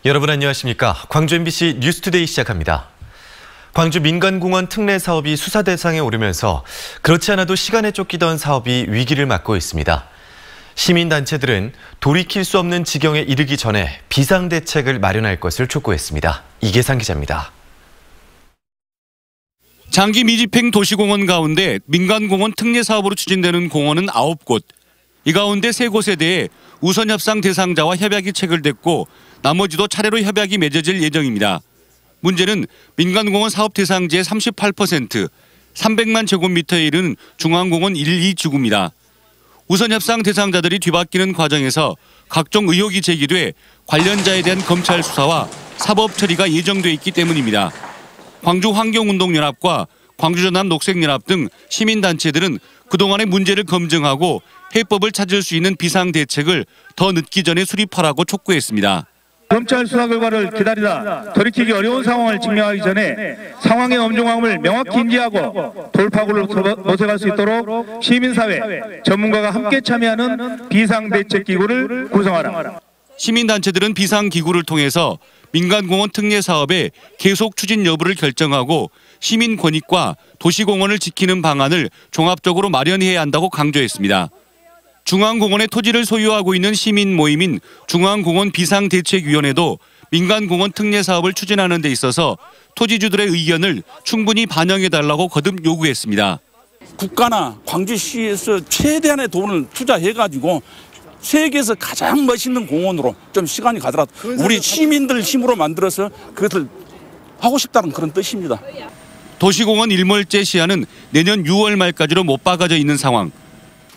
여러분 안녕하십니까? 광주 MBC 뉴스투데이 시작합니다. 광주 민간공원 특례 사업이 수사 대상에 오르면서 그렇지 않아도 시간에 쫓기던 사업이 위기를 맞고 있습니다. 시민단체들은 돌이킬 수 없는 지경에 이르기 전에 비상대책을 마련할 것을 촉구했습니다. 이계상 기자입니다. 장기 미집행 도시공원 가운데 민간공원 특례 사업으로 추진되는 공원은 9곳. 이 가운데 3곳에 대해 우선 협상 대상자와 협약이 체결됐고 나머지도 차례로 협약이 맺어질 예정입니다. 문제는 민간공원 사업 대상지의 38%, 300만 제곱미터에 이르는 중앙공원 1, 2지구입니다. 우선 협상 대상자들이 뒤바뀌는 과정에서 각종 의혹이 제기돼 관련자에 대한 검찰 수사와 사법 처리가 예정돼 있기 때문입니다. 광주환경운동연합과 광주전남녹색연합 등 시민단체들은 그동안의 문제를 검증하고 해법을 찾을 수 있는 비상대책을 더 늦기 전에 수립하라고 촉구했습니다. 검찰 수사 결과를 기다리다 돌이키기 어려운 상황을 직면하기 전에 상황의 엄중함을 명확히 인지하고 돌파구를 모색할 수 있도록 시민사회, 전문가가 함께 참여하는 비상대책기구를 구성하라. 시민단체들은 비상기구를 통해서 민간공원 특례 사업의 계속 추진 여부를 결정하고 시민 권익과 도시공원을 지키는 방안을 종합적으로 마련해야 한다고 강조했습니다. 중앙공원의 토지를 소유하고 있는 시민 모임인 중앙공원 비상대책위원회도 민간공원 특례 사업을 추진하는 데 있어서 토지주들의 의견을 충분히 반영해달라고 거듭 요구했습니다. 국가나 광주시에서 최대한의 돈을 투자해가지고 세계에서 가장 멋있는 공원으로 좀 시간이 가더라도 우리 시민들 힘으로 만들어서 그것을 하고 싶다는 그런 뜻입니다. 도시공원 일몰제 시한은 내년 6월 말까지로 못 박아져 있는 상황.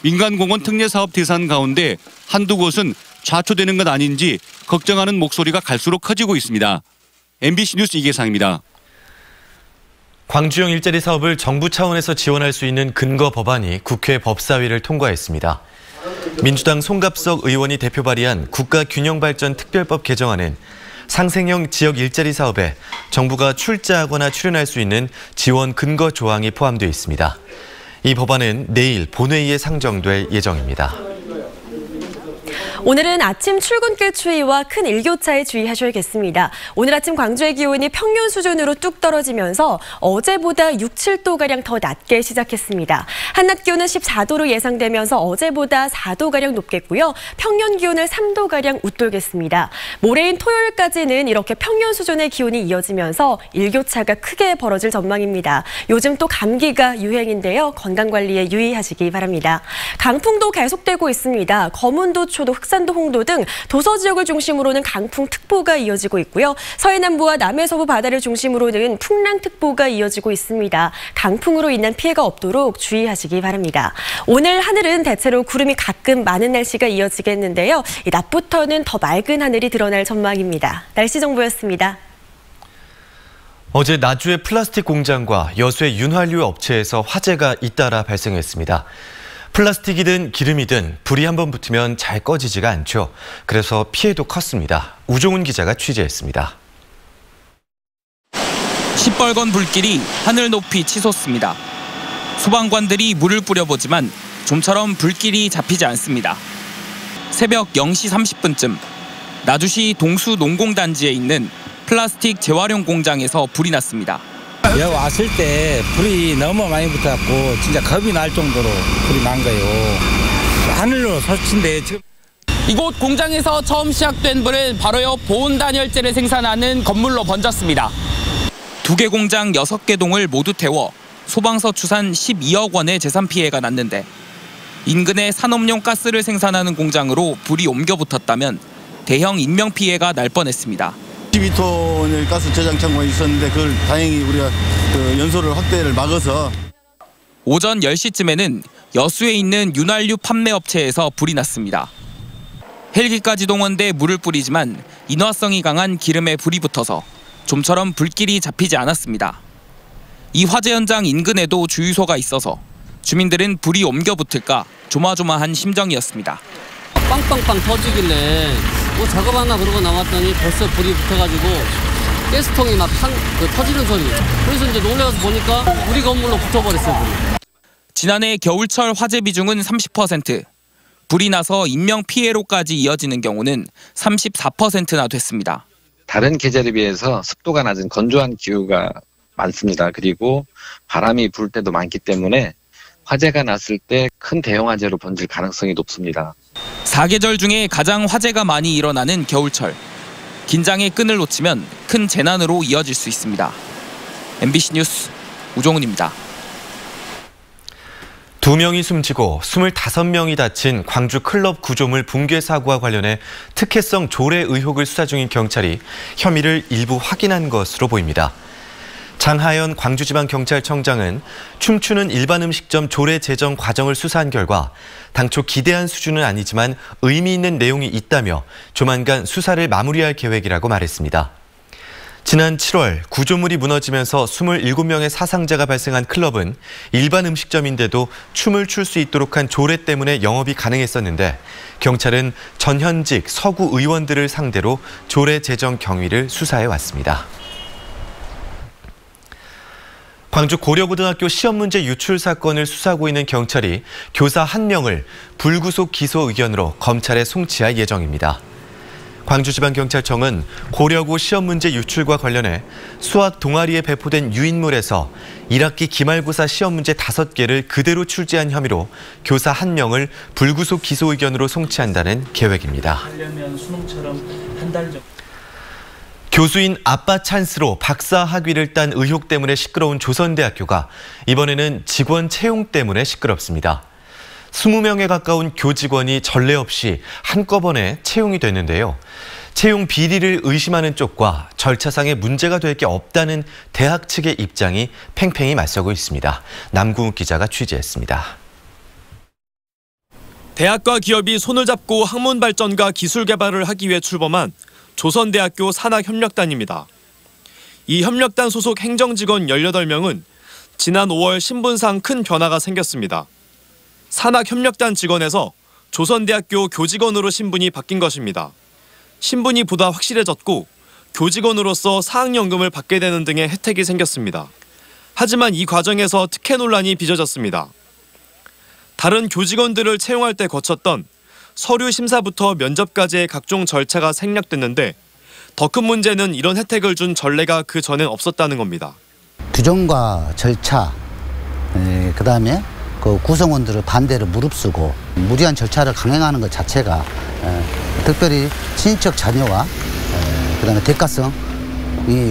민간공원 특례 사업 대상 가운데 한두 곳은 좌초되는 것 아닌지 걱정하는 목소리가 갈수록 커지고 있습니다. MBC 뉴스 이계상입니다. 광주형 일자리 사업을 정부 차원에서 지원할 수 있는 근거 법안이 국회 법사위를 통과했습니다. 민주당 송갑석 의원이 대표 발의한 국가균형발전특별법 개정안은 상생형 지역 일자리 사업에 정부가 출자하거나 출연할 수 있는 지원 근거 조항이 포함되어 있습니다. 이 법안은 내일 본회의에 상정될 예정입니다. 오늘은 아침 출근길 추위와 큰 일교차에 주의하셔야겠습니다. 오늘 아침 광주의 기온이 평년 수준으로 뚝 떨어지면서 어제보다 6, 7도가량 더 낮게 시작했습니다. 한낮 기온은 14도로 예상되면서 어제보다 4도가량 높겠고요. 평년 기온을 3도가량 웃돌겠습니다. 모레인 토요일까지는 이렇게 평년 수준의 기온이 이어지면서 일교차가 크게 벌어질 전망입니다. 요즘 또 감기가 유행인데요. 건강관리에 유의하시기 바랍니다. 강풍도 계속되고 있습니다. 거문도, 초도, 흑산도, 홍도 등 도서 지역을 중심으로는 강풍특보가 이어지고 있고요. 서해남부와 남해서부 바다를 중심으로는 풍랑특보가 이어지고 있습니다. 강풍으로 인한 피해가 없도록 주의하시기 바랍니다. 오늘 하늘은 대체로 구름이 가끔 많은 날씨가 이어지겠는데요. 낮부터는 더 맑은 하늘이 드러날 전망입니다. 날씨 정보였습니다. 어제 나주의 플라스틱 공장과 여수의 윤활유 업체에서 화재가 잇따라 발생했습니다. 플라스틱이든 기름이든 불이 한번 붙으면 잘 꺼지지가 않죠. 그래서 피해도 컸습니다. 우종훈 기자가 취재했습니다. 시뻘건 불길이 하늘 높이 치솟습니다. 소방관들이 물을 뿌려보지만 좀처럼 불길이 잡히지 않습니다. 새벽 0시 30분쯤 나주시 동수 농공단지에 있는 플라스틱 재활용 공장에서 불이 났습니다. 여기 왔을 때 불이 너무 많이 붙어갖고 진짜 겁이 날 정도로 불이 난 거예요. 하늘로 솟친데 지금. 이곳 공장에서 처음 시작된 불은 바로요 보온 단열재를 생산하는 건물로 번졌습니다. 2개 공장 6개 동을 모두 태워 소방서 추산 12억 원의 재산 피해가 났는데 인근에 산업용 가스를 생산하는 공장으로 불이 옮겨 붙었다면 대형 인명 피해가 날 뻔했습니다. 12톤의 가스 저장 창고가 있었는데 그걸 다행히 우리가 연소를 확대를 막아서. 오전 10시쯤에는 여수에 있는 윤활유 판매업체에서 불이 났습니다. 헬기까지 동원돼 물을 뿌리지만 인화성이 강한 기름에 불이 붙어서 좀처럼 불길이 잡히지 않았습니다. 이 화재 현장 인근에도 주유소가 있어서 주민들은 불이 옮겨 붙을까 조마조마한 심정이었습니다. 빵빵빵 터지길래 뭐 작업하나 그러고 나왔더니 벌써 불이 붙어가지고 가스통이 막 터지는 소리. 그래서 이제 놀라서 보니까 우리 건물로 붙어버렸어요. 불이. 지난해 겨울철 화재 비중은 30%, 불이 나서 인명 피해로까지 이어지는 경우는 34%나 됐습니다. 다른 계절에 비해서 습도가 낮은 건조한 기후가 많습니다. 그리고 바람이 불 때도 많기 때문에 화재가 났을 때 큰 대형 화재로 번질 가능성이 높습니다. 4계절 중에 가장 화재가 많이 일어나는 겨울철. 긴장의 끈을 놓치면 큰 재난으로 이어질 수 있습니다. MBC 뉴스 우종훈입니다. 2명이 숨지고 25명이 다친 광주 클럽 구조물 붕괴 사고와 관련해 특혜성 조례 의혹을 수사 중인 경찰이 혐의를 일부 확인한 것으로 보입니다. 장하연 광주지방경찰청장은 춤추는 일반 음식점 조례 제정 과정을 수사한 결과 당초 기대한 수준은 아니지만 의미 있는 내용이 있다며 조만간 수사를 마무리할 계획이라고 말했습니다. 지난 7월 구조물이 무너지면서 27명의 사상자가 발생한 클럽은 일반 음식점인데도 춤을 출 수 있도록 한 조례 때문에 영업이 가능했었는데 경찰은 전현직 서구 의원들을 상대로 조례 제정 경위를 수사해 왔습니다. 광주 고려고등학교 시험문제 유출 사건을 수사하고 있는 경찰이 교사 1명을 불구속 기소 의견으로 검찰에 송치할 예정입니다. 광주지방경찰청은 고려고 시험문제 유출과 관련해 수학 동아리에 배포된 유인물에서 1학기 기말고사 시험문제 5개를 그대로 출제한 혐의로 교사 1명을 불구속 기소 의견으로 송치한다는 계획입니다. 교수인 아빠 찬스로 박사 학위를 딴 의혹 때문에 시끄러운 조선대학교가 이번에는 직원 채용 때문에 시끄럽습니다. 20명에 가까운 교직원이 전례 없이 한꺼번에 채용이 됐는데요. 채용 비리를 의심하는 쪽과 절차상의 문제가 될 게 없다는 대학 측의 입장이 팽팽히 맞서고 있습니다. 남궁욱 기자가 취재했습니다. 대학과 기업이 손을 잡고 학문 발전과 기술 개발을 하기 위해 출범한 조선대학교 산학협력단입니다. 이 협력단 소속 행정직원 18명은 지난 5월 신분상 큰 변화가 생겼습니다. 산학협력단 직원에서 조선대학교 교직원으로 신분이 바뀐 것입니다. 신분이 보다 확실해졌고 교직원으로서 사학연금을 받게 되는 등의 혜택이 생겼습니다. 하지만 이 과정에서 특혜 논란이 빚어졌습니다. 다른 교직원들을 채용할 때 거쳤던 서류 심사부터 면접까지의 각종 절차가 생략됐는데 더 큰 문제는 이런 혜택을 준 전례가 그 전엔 없었다는 겁니다. 규정과 절차, 그다음에 그 구성원들의 반대를 무릅쓰고 무리한 절차를 강행하는 것 자체가 특별히 친인척 자녀와 그다음에 대가성이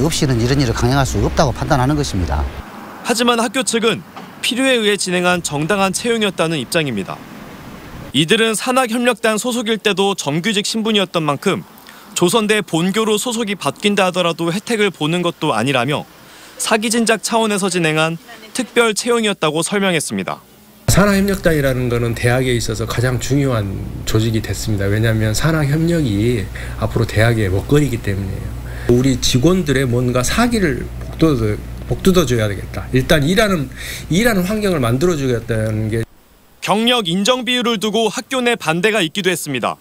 없이는 이런 일을 강행할 수 없다고 판단하는 것입니다. 하지만 학교 측은 필요에 의해 진행한 정당한 채용이었다는 입장입니다. 이들은 산학협력단 소속일 때도 정규직 신분이었던 만큼 조선대 본교로 소속이 바뀐다 하더라도 혜택을 보는 것도 아니라며 사기 진작 차원에서 진행한 특별 채용이었다고 설명했습니다. 산학협력단이라는 것은 대학에 있어서 가장 중요한 조직이 됐습니다. 왜냐하면 산학협력이 앞으로 대학의 먹거리이기 때문이에요. 우리 직원들의 뭔가 사기를 복돋아줘야 되겠다. 일단 일하는 환경을 만들어주겠다는 게. 경력 인정 비율을 두고 학교 내 반대가 있기도 했습니다.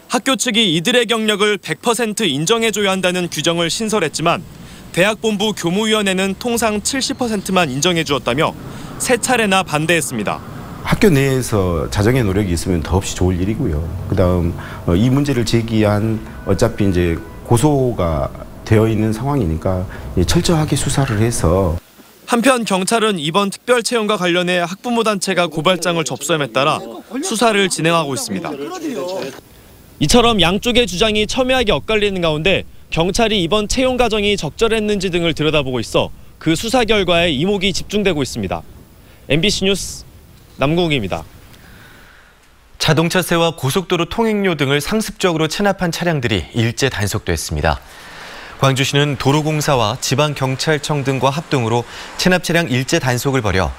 학교 측이 이들의 경력을 100% 인정해줘야 한다는 규정을 신설했지만 대학본부 교무위원회는 통상 70%만 인정해주었다며 3차례나 반대했습니다. 학교 내에서 자정의 노력이 있으면 더없이 좋을 일이고요. 그다음 이 문제를 제기한 어차피 이제 고소가 되어 있는 상황이니까 철저하게 수사를 해서. 한편 경찰은 이번 특별 채용과 관련해 학부모 단체가 고발장을 접수함에 따라 수사를 진행하고 있습니다. 이처럼 양쪽의 주장이 첨예하게 엇갈리는 가운데 경찰이 이번 채용 과정이 적절했는지 등을 들여다보고 있어 그 수사 결과에 이목이 집중되고 있습니다. MBC 뉴스 남궁욱입니다. 자동차세와 고속도로 통행료 등을 상습적으로 체납한 차량들이 일제 단속됐습니다. 광주시는 도로공사와 지방경찰청 등과 합동으로 체납 차량 일제 단속을 벌여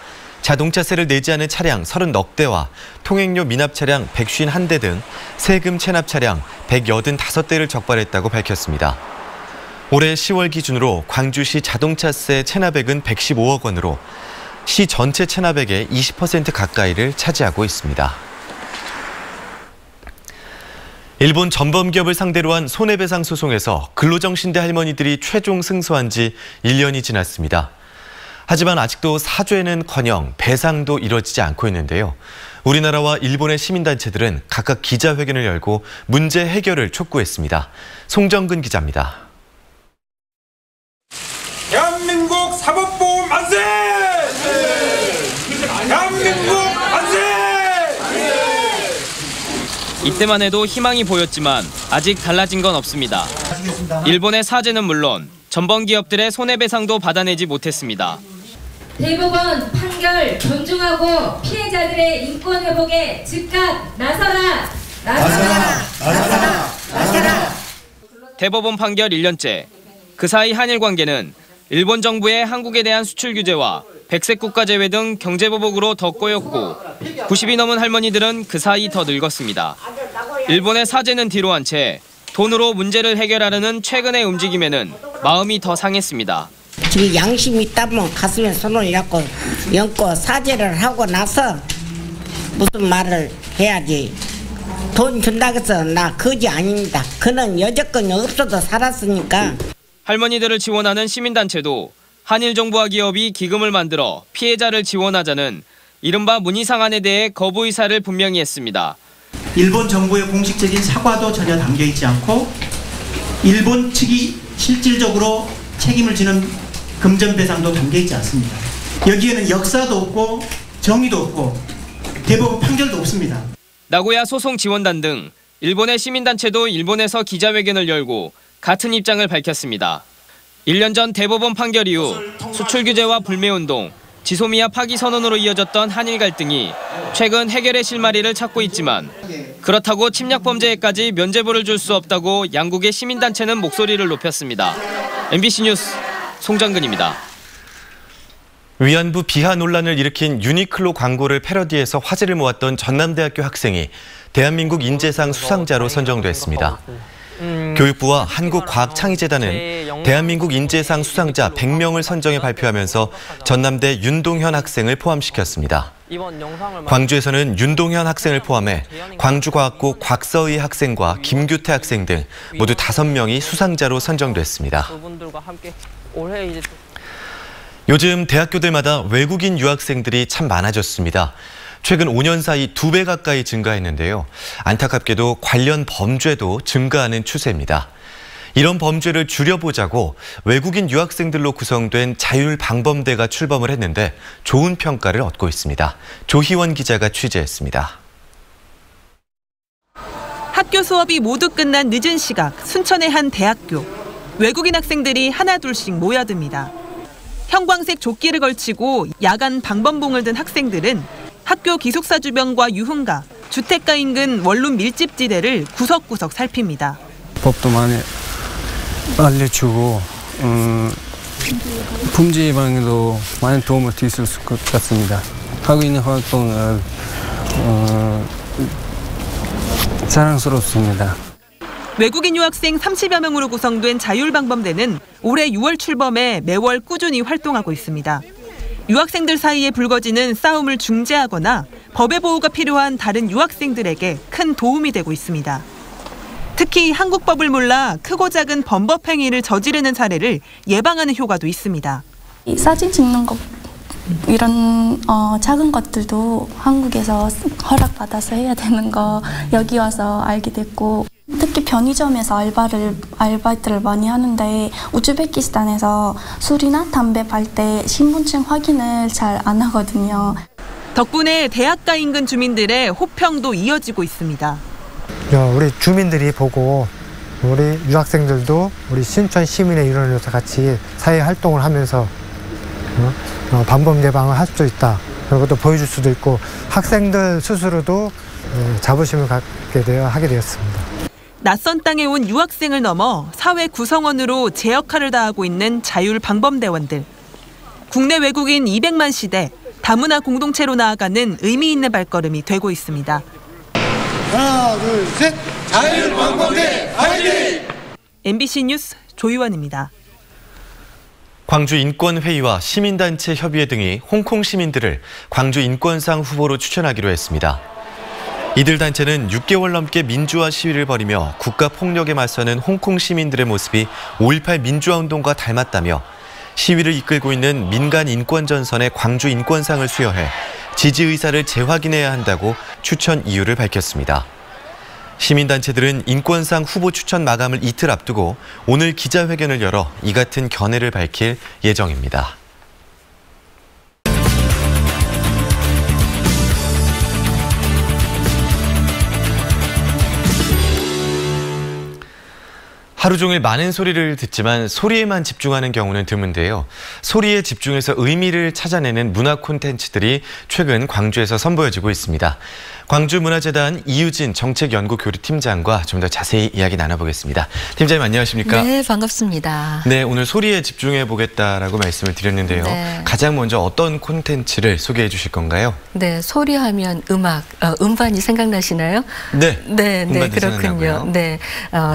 자동차세를 내지 않은 차량 30여 대와 통행료 미납 차량 151대 등 세금 체납 차량 185대를 적발했다고 밝혔습니다. 올해 10월 기준으로 광주시 자동차세 체납액은 115억 원으로 시 전체 체납액의 20% 가까이를 차지하고 있습니다. 일본 전범기업을 상대로 한 손해배상 소송에서 근로정신대 할머니들이 최종 승소한 지 1년이 지났습니다. 하지만 아직도 사죄는커녕 배상도 이뤄지지 않고 있는데요. 우리나라와 일본의 시민단체들은 각각 기자회견을 열고 문제 해결을 촉구했습니다. 송정근 기자입니다. 사법보험 만세! 대한민국 만세! 이때만 해도 희망이 보였지만 아직 달라진 건 없습니다. 일본의 사죄는 물론 전범 기업들의 손해배상도 받아내지 못했습니다. 대법원 판결 존중하고 피해자들의 인권 회복에 즉각 나서라! 나서라! 나서라! 나서라! 대법원 판결 1년째. 그 사이 한일 관계는 일본 정부의 한국에 대한 수출 규제와 백색 국가 제외 등 경제 보복으로 더 꼬였고 90이 넘은 할머니들은 그 사이 더 늙었습니다. 일본의 사죄는 뒤로 한 채 돈으로 문제를 해결하려는 최근의 움직임에는 마음이 더 상했습니다. 지금 양심이 있다면 가슴에 손을 얹고 얹고 사죄를 하고 나서 무슨 말을 해야지. 돈 준다고 해서 나 거지 아닙니다. 그는 여지껏 없어도 살았으니까. 할머니들을 지원하는 시민단체도 한일 정부와 기업이 기금을 만들어 피해자를 지원하자는 이른바 문희상안에 대해 거부 의사를 분명히 했습니다. 일본 정부의 공식적인 사과도 전혀 담겨 있지 않고 일본 측이 실질적으로 책임을 지는 금전배상도 담겨 있지 않습니다. 여기에는 역사도 없고 정의도 없고 대법원 판결도 없습니다. 나고야 소송 지원단 등 일본의 시민단체도 일본에서 기자회견을 열고 같은 입장을 밝혔습니다. 1년 전 대법원 판결 이후 수출 규제와 불매운동, 지소미아 파기 선언으로 이어졌던 한일 갈등이 최근 해결의 실마리를 찾고 있지만 그렇다고 침략 범죄에까지 면죄부를 줄 수 없다고 양국의 시민단체는 목소리를 높였습니다. MBC 뉴스 송정근입니다. 위안부 비하 논란을 일으킨 유니클로 광고를 패러디해서 화제를 모았던 전남대학교 학생이 대한민국 인재상 수상자로 선정됐습니다. 교육부와 한국과학창의재단은 대한민국 인재상 수상자 100명을 선정해 발표하면서 전남대 윤동현 학생을 포함시켰습니다. 광주에서는 윤동현 학생을 포함해 광주과학고 곽서희 학생과 김규태 학생 등 모두 5명이 수상자로 선정됐습니다. 요즘 대학교들마다 외국인 유학생들이 참 많아졌습니다. 최근 5년 사이 2배 가까이 증가했는데요. 안타깝게도 관련 범죄도 증가하는 추세입니다. 이런 범죄를 줄여보자고 외국인 유학생들로 구성된 자율방범대가 출범을 했는데 좋은 평가를 얻고 있습니다. 조희원 기자가 취재했습니다. 학교 수업이 모두 끝난 늦은 시각 순천의 한 대학교. 외국인 학생들이 하나둘씩 모여듭니다. 형광색 조끼를 걸치고 야간 방범봉을 든 학생들은 학교 기숙사 주변과 유흥가, 주택가 인근 원룸 밀집지대를 구석구석 살핍니다. 법도 많이 알려주고 품질 예방에도 많은 도움을 드릴 수 있을 것 같습니다. 하고 있는 활동은 자랑스럽습니다. 외국인 유학생 30여 명으로 구성된 자율방범대는 올해 6월 출범해 매월 꾸준히 활동하고 있습니다. 유학생들 사이에 불거지는 싸움을 중재하거나 법의 보호가 필요한 다른 유학생들에게 큰 도움이 되고 있습니다. 특히 한국법을 몰라 크고 작은 범법 행위를 저지르는 사례를 예방하는 효과도 있습니다. 사진 찍는 것 이런 작은 것들도 한국에서 허락받아서 해야 되는 거 여기 와서 알게 됐고 특히 편의점에서 알바들을 많이 하는데 우즈베키스탄에서 술이나 담배 팔 때 신분증 확인을 잘 안 하거든요. 덕분에 대학가 인근 주민들의 호평도 이어지고 있습니다. 우리 주민들이 보고 우리 유학생들도 우리 신천 시민의 일원으로서 같이 사회 활동을 하면서 방범 예방을 할 수 있다. 그런 것도 보여줄 수도 있고 학생들 스스로도 자부심을 갖게 하게 되었습니다. 낯선 땅에 온 유학생을 넘어 사회 구성원으로 제 역할을 다하고 있는 자율방범대원들. 국내 외국인 200만 시대 다문화 공동체로 나아가는 의미 있는 발걸음이 되고 있습니다. 하나, 둘, 셋! 자율방범대 화이팅! MBC 뉴스 조희원입니다. 광주 인권회의와 시민단체 협의회 등이 홍콩 시민들을 광주 인권상 후보로 추천하기로 했습니다. 이들 단체는 6개월 넘게 민주화 시위를 벌이며 국가폭력에 맞서는 홍콩 시민들의 모습이 5.18 민주화 운동과 닮았다며 시위를 이끌고 있는 민간 인권전선에 광주 인권상을 수여해 지지 의사를 재확인해야 한다고 추천 이유를 밝혔습니다. 시민단체들은 인권상 후보 추천 마감을 이틀 앞두고 오늘 기자회견을 열어 이 같은 견해를 밝힐 예정입니다. 하루 종일 많은 소리를 듣지만 소리에만 집중하는 경우는 드문데요. 소리에 집중해서 의미를 찾아내는 문화 콘텐츠들이 최근 광주에서 선보여지고 있습니다. 광주문화재단 이유진 정책연구교류팀장과 좀 더 자세히 이야기 나눠보겠습니다. 팀장님 안녕하십니까? 네, 반갑습니다. 네, 오늘 소리에 집중해 보겠다라고 말씀을 드렸는데요. 네. 가장 먼저 어떤 콘텐츠를 소개해 주실 건가요? 네, 소리하면 음악, 음반이 생각나시나요? 네, 네, 음반도 그렇군요. 생각나고요. 네,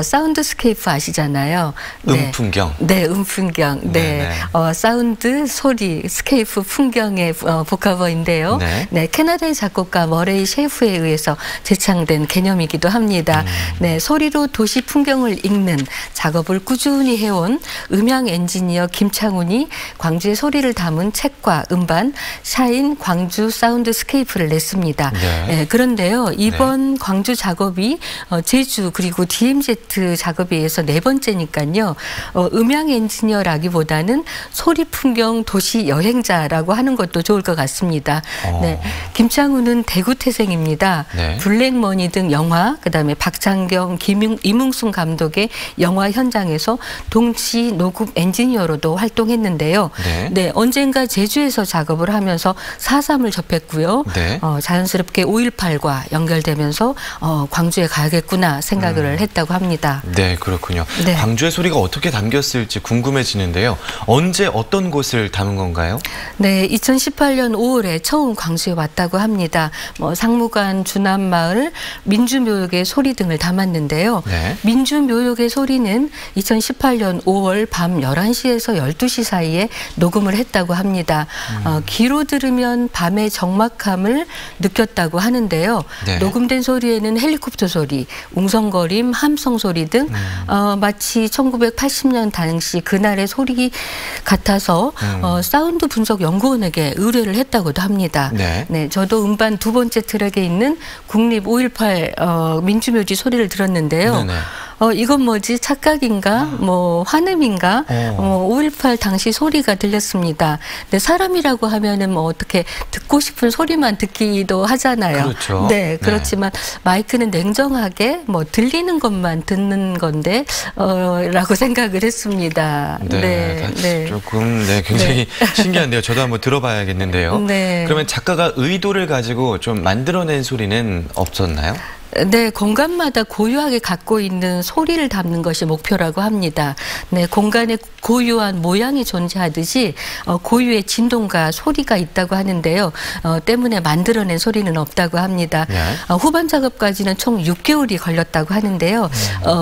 사운드스케이프 아시잖아요. 네. 음풍경. 네, 음풍경. 네, 사운드, 소리, 스케이프, 풍경의 복합어인데요. 네. 캐나다의 작곡가 머레이 셰프에 의해서 제창된 개념이기도 합니다. 네, 소리로 도시 풍경을 읽는 작업을 꾸준히 해온 음향 엔지니어 김창훈이 광주의 소리를 담은 책과 음반 샤인 광주 사운드스케이프를 냈습니다. 네, 그런데요, 이번 광주 작업이 제주 그리고 DMZ 작업에 의해서 4번째니까요. 음향 엔지니어라기보다는 소리 풍경 도시 여행자라고 하는 것도 좋을 것 같습니다. 네, 김창훈은 대구 태생입니다. 네. 블랙머니 등 영화, 그다음에 박창경, 이뭉순 감독의 영화 현장에서 동시 녹음 엔지니어로도 활동했는데요. 네, 언젠가 제주에서 작업을 하면서 4.3을 접했고요. 네. 자연스럽게 5.18과 연결되면서 광주에 가야겠구나 생각을 했다고 합니다. 네, 그렇군요. 네. 광주의 소리가 어떻게 담겼을지 궁금해지는데요. 언제 어떤 곳을 담은 건가요? 네, 2018년 5월에 처음 광주에 왔다고 합니다. 상무관, 주남마을, 민주묘역의 소리 등을 담았는데요. 네. 민주묘역의 소리는 2018년 5월 밤 11시에서 12시 사이에 녹음을 했다고 합니다. 귀로 들으면 밤의 적막함을 느꼈다고 하는데요. 네. 녹음된 소리에는 헬리콥터 소리, 웅성거림, 함성 소리 등 마치 1980년 당시 그날의 소리 같아서 사운드 분석 연구원에게 의뢰를 했다고도 합니다. 네. 저도 음반 2번째 트랙에 있는 국립 5.18 민주묘지 소리를 들었는데요. 네네. 이건 뭐지? 착각인가? 환음인가? 5.18 당시 소리가 들렸습니다. 근데 사람이라고 하면은 어떻게 듣고 싶은 소리만 듣기도 하잖아요. 그렇죠. 네, 그렇지만 마이크는 냉정하게 들리는 것만 듣는 건데, 라고 생각을 했습니다. 네. 조금, 굉장히 신기한데요. 저도 한번 들어봐야겠는데요. 네. 그러면 작가가 의도를 가지고 좀 만들어낸 소리는 없었나요? 네, 공간마다 고유하게 갖고 있는 소리를 담는 것이 목표라고 합니다. 네, 공간에 고유한 모양이 존재하듯이 고유의 진동과 소리가 있다고 하는데요. 때문에 만들어낸 소리는 없다고 합니다. 네. 후반 작업까지는 총 6개월이 걸렸다고 하는데요.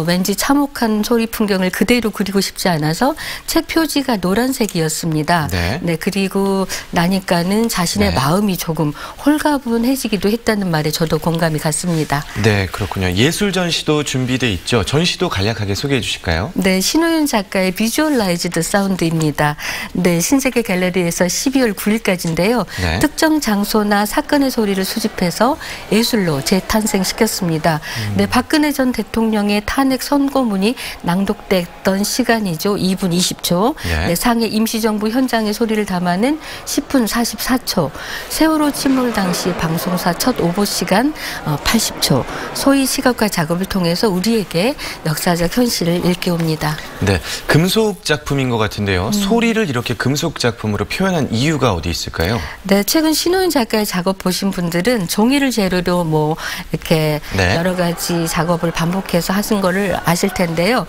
왠지 참혹한 소리 풍경을 그대로 그리고 싶지 않아서 책 표지가 노란색이었습니다. 네. 그리고 나니까는 자신의 마음이 조금 홀가분해지기도 했다는 말에 저도 공감이 갔습니다. 네, 그렇군요. 예술 전시도 준비돼 있죠. 전시도 간략하게 소개해 주실까요? 네, 신호윤 작가의 비주얼라이즈드 사운드입니다. 네, 신세계 갤러리에서 12월 9일까지인데요. 네. 특정 장소나 사건의 소리를 수집해서 예술로 재탄생시켰습니다. 네, 박근혜 전 대통령의 탄핵 선고문이 낭독됐던 시간이죠. 2분 20초. 네, 상해 임시정부 현장의 소리를 담아낸 10분 44초. 세월호 침몰 당시 방송사 첫 오보 시간 80초. 소위 시각과 작업을 통해서 우리에게 역사적 현실을 일깨웁니다. 네, 금속 작품인 것 같은데요. 소리를 이렇게 금속 작품으로 표현한 이유가 어디 있을까요? 네, 최근 신호윤 작가의 작업 보신 분들은 종이를 재료로 이렇게 여러 가지 작업을 반복해서 하신 거를 아실 텐데요.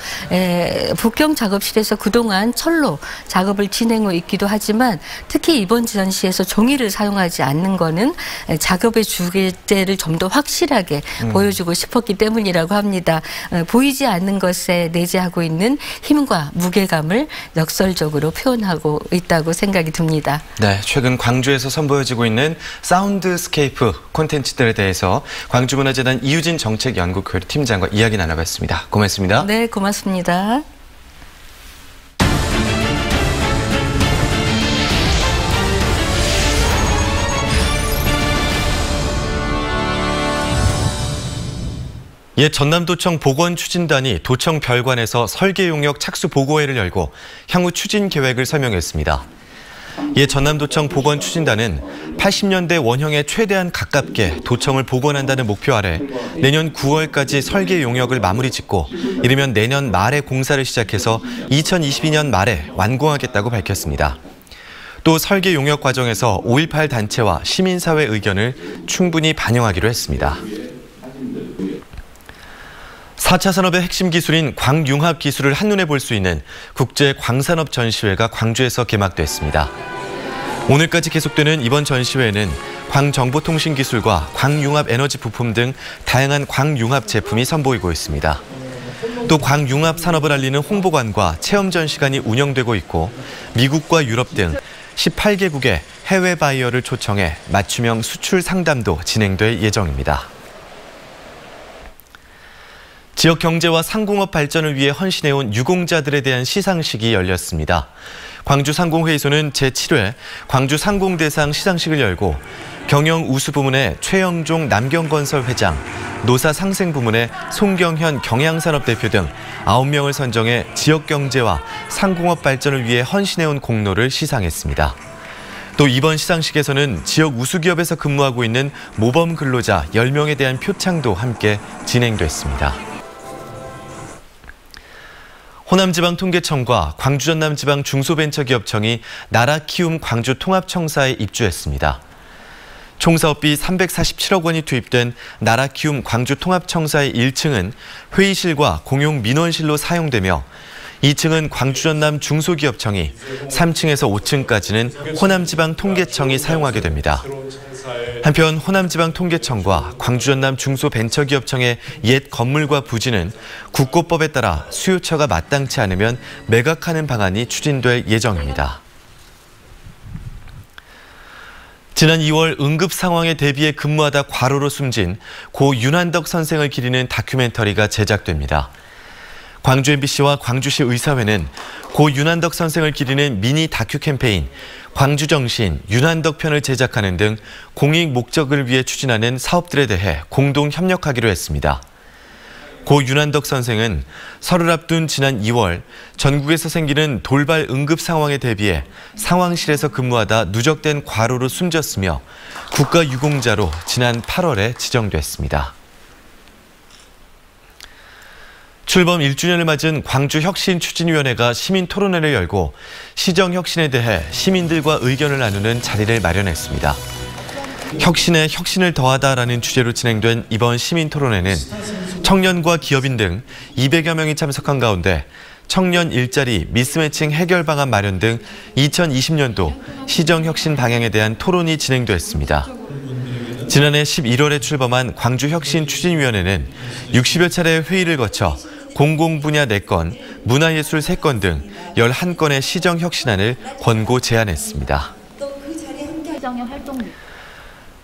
북경 작업실에서 그동안 철로 작업을 진행하고 있기도 하지만 특히 이번 전시에서 종이를 사용하지 않는 거는 작업의 주제를 좀 더 확실하게 보여주고 싶었기 때문이라고 합니다. 보이지 않는 것에 내재하고 있는 힘과 무게감을 역설적으로 표현하고 있다고 생각이 듭니다. 네, 최근 광주에서 선보여지고 있는 사운드스케이프 콘텐츠들에 대해서 광주문화재단 이유진 정책연구교류팀장과 이야기 나눠봤습니다. 고맙습니다. 네, 고맙습니다. 옛 전남도청 보건추진단이 도청 별관에서 설계 용역 착수 보고회를 열고 향후 추진 계획을 설명했습니다. 이에 전남도청 보건추진단은 80년대 원형에 최대한 가깝게 도청을 복원한다는 목표 아래 내년 9월까지 설계 용역을 마무리 짓고 이르면 내년 말에 공사를 시작해서 2022년 말에 완공하겠다고 밝혔습니다. 또 설계 용역 과정에서 5.18 단체와 시민사회 의견을 충분히 반영하기로 했습니다. 4차 산업의 핵심 기술인 광융합 기술을 한눈에 볼 수 있는 국제 광산업 전시회가 광주에서 개막됐습니다. 오늘까지 계속되는 이번 전시회에는 광정보통신 기술과 광융합 에너지 부품 등 다양한 광융합 제품이 선보이고 있습니다. 또 광융합 산업을 알리는 홍보관과 체험 전시관이 운영되고 있고 미국과 유럽 등 18개국의 해외 바이어를 초청해 맞춤형 수출 상담도 진행될 예정입니다. 지역 경제와 상공업 발전을 위해 헌신해온 유공자들에 대한 시상식이 열렸습니다. 광주 상공회의소는 제7회 광주 상공대상 시상식을 열고 경영 우수 부문의 최영종 남경건설 회장, 노사 상생 부문의 송경현 경향산업 대표 등 9명을 선정해 지역 경제와 상공업 발전을 위해 헌신해온 공로를 시상했습니다. 또 이번 시상식에서는 지역 우수기업에서 근무하고 있는 모범 근로자 10명에 대한 표창도 함께 진행됐습니다. 호남지방통계청과 광주전남지방 중소벤처기업청이 나라키움 광주통합청사에 입주했습니다. 총 사업비 347억 원이 투입된 나라키움 광주통합청사의 1층은 회의실과 공용 민원실로 사용되며 2층은 광주전남 중소기업청이, 3층에서 5층까지는 호남지방통계청이 사용하게 됩니다. 한편 호남지방통계청과 광주전남 중소벤처기업청의 옛 건물과 부지는 국고법에 따라 수요처가 마땅치 않으면 매각하는 방안이 추진될 예정입니다. 지난 2월 응급 상황에 대비해 근무하다 과로로 숨진 고 윤한덕 선생을 기리는 다큐멘터리가 제작됩니다. 광주 MBC와 광주시 의사회는 고 윤한덕 선생을 기리는 미니 다큐 캠페인 광주정신 윤한덕 편을 제작하는 등 공익 목적을 위해 추진하는 사업들에 대해 공동 협력하기로 했습니다. 고 윤한덕 선생은 설을 앞둔 지난 2월 전국에서 생기는 돌발 응급 상황에 대비해 상황실에서 근무하다 누적된 과로로 숨졌으며 국가유공자로 지난 8월에 지정됐습니다. 출범 1주년을 맞은 광주혁신추진위원회가 시민토론회를 열고 시정혁신에 대해 시민들과 의견을 나누는 자리를 마련했습니다. 혁신에 혁신을 더하다라는 주제로 진행된 이번 시민토론회는 청년과 기업인 등 200여 명이 참석한 가운데 청년 일자리 미스매칭 해결 방안 마련 등 2020년도 시정혁신 방향에 대한 토론이 진행됐습니다. 지난해 11월에 출범한 광주혁신추진위원회는 60여 차례의 회의를 거쳐 공공분야 4건, 문화예술 3건 등 11건의 시정혁신안을 권고 제안했습니다.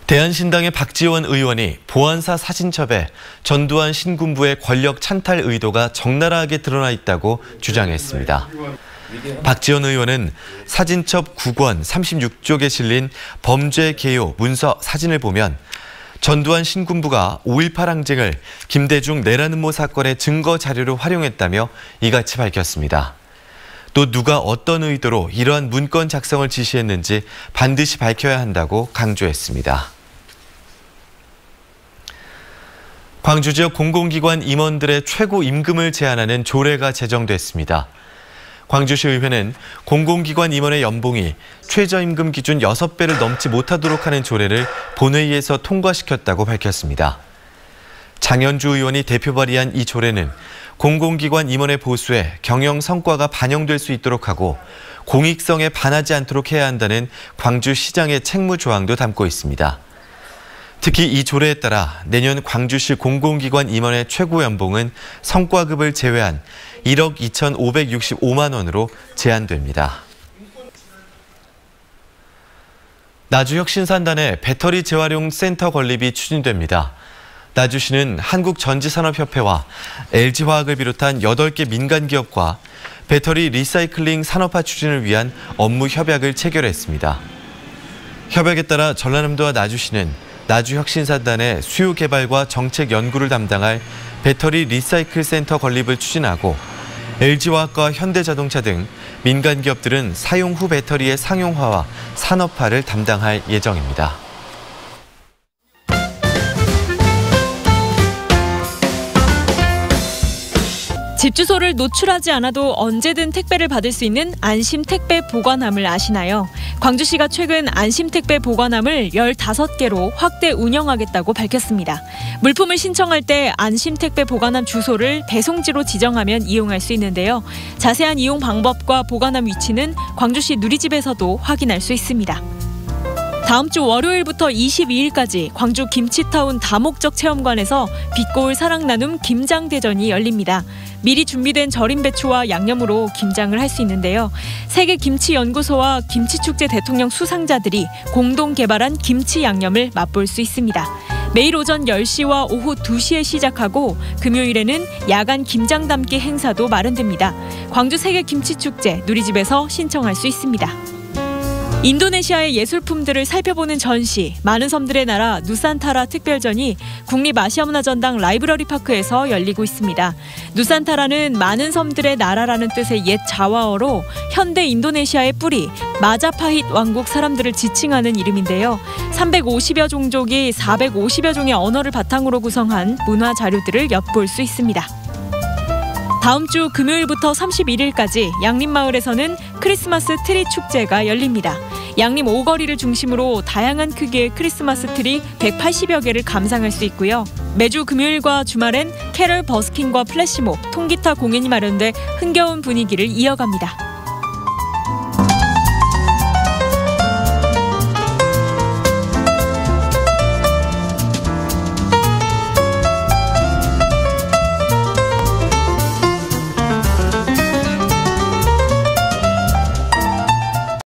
대한신당의 박지원 의원이 보안사 사진첩에 전두환 신군부의 권력 찬탈 의도가 적나라하게 드러나 있다고 주장했습니다. 박지원 의원은 사진첩 9권 36쪽에 실린 범죄 개요 문서 사진을 보면 전두환 신군부가 5.18 항쟁을 김대중 내란음모 사건의 증거 자료로 활용했다며 이같이 밝혔습니다. 또 누가 어떤 의도로 이러한 문건 작성을 지시했는지 반드시 밝혀야 한다고 강조했습니다. 광주 지역 공공기관 임원들의 최고 임금을 제한하는 조례가 제정됐습니다. 광주시 의회는 공공기관 임원의 연봉이 최저임금 기준 6배를 넘지 못하도록 하는 조례를 본회의에서 통과시켰다고 밝혔습니다. 장현주 의원이 대표 발의한 이 조례는 공공기관 임원의 보수에 경영 성과가 반영될 수 있도록 하고 공익성에 반하지 않도록 해야 한다는 광주시장의 책무 조항도 담고 있습니다. 특히 이 조례에 따라 내년 광주시 공공기관 임원의 최고 연봉은 성과급을 제외한 1억 2,565만 원으로 제한됩니다. 나주혁신산단의 배터리 재활용 센터 건립이 추진됩니다. 나주시는 한국전지산업협회와 LG화학을 비롯한 8개 민간기업과 배터리 리사이클링 산업화 추진을 위한 업무 협약을 체결했습니다. 협약에 따라 전라남도와 나주시는 나주혁신산단의 수요 개발과 정책 연구를 담당할 배터리 리사이클 센터 건립을 추진하고 LG화학과 현대자동차 등 민간 기업들은 사용 후 배터리의 상용화와 산업화를 담당할 예정입니다. 집 주소를 노출하지 않아도 언제든 택배를 받을 수 있는 안심택배 보관함을 아시나요? 광주시가 최근 안심택배 보관함을 15개로 확대 운영하겠다고 밝혔습니다. 물품을 신청할 때 안심택배 보관함 주소를 배송지로 지정하면 이용할 수 있는데요. 자세한 이용 방법과 보관함 위치는 광주시 누리집에서도 확인할 수 있습니다. 다음 주 월요일부터 22일까지 광주 김치타운 다목적 체험관에서 빛고울 사랑 나눔 김장대전이 열립니다. 미리 준비된 절임 배추와 양념으로 김장을 할 수 있는데요. 세계김치연구소와 김치축제 대통령 수상자들이 공동 개발한 김치 양념을 맛볼 수 있습니다. 매일 오전 10시와 오후 2시에 시작하고 금요일에는 야간 김장 담기 행사도 마련됩니다. 광주 세계김치축제 누리집에서 신청할 수 있습니다. 인도네시아의 예술품들을 살펴보는 전시, 많은 섬들의 나라 누산타라 특별전이 국립아시아문화전당 라이브러리 파크에서 열리고 있습니다. 누산타라는 많은 섬들의 나라라는 뜻의 옛 자와어로 현대 인도네시아의 뿌리, 마자파힛 왕국 사람들을 지칭하는 이름인데요. 350여 종족이 450여 종의 언어를 바탕으로 구성한 문화 자료들을 엿볼 수 있습니다. 다음 주 금요일부터 31일까지 양림마을에서는 크리스마스 트리 축제가 열립니다. 양림 오거리를 중심으로 다양한 크기의 크리스마스 트리 180여 개를 감상할 수 있고요. 매주 금요일과 주말엔 캐럴 버스킹과 플래시몹, 통기타 공연이 마련돼 흥겨운 분위기를 이어갑니다.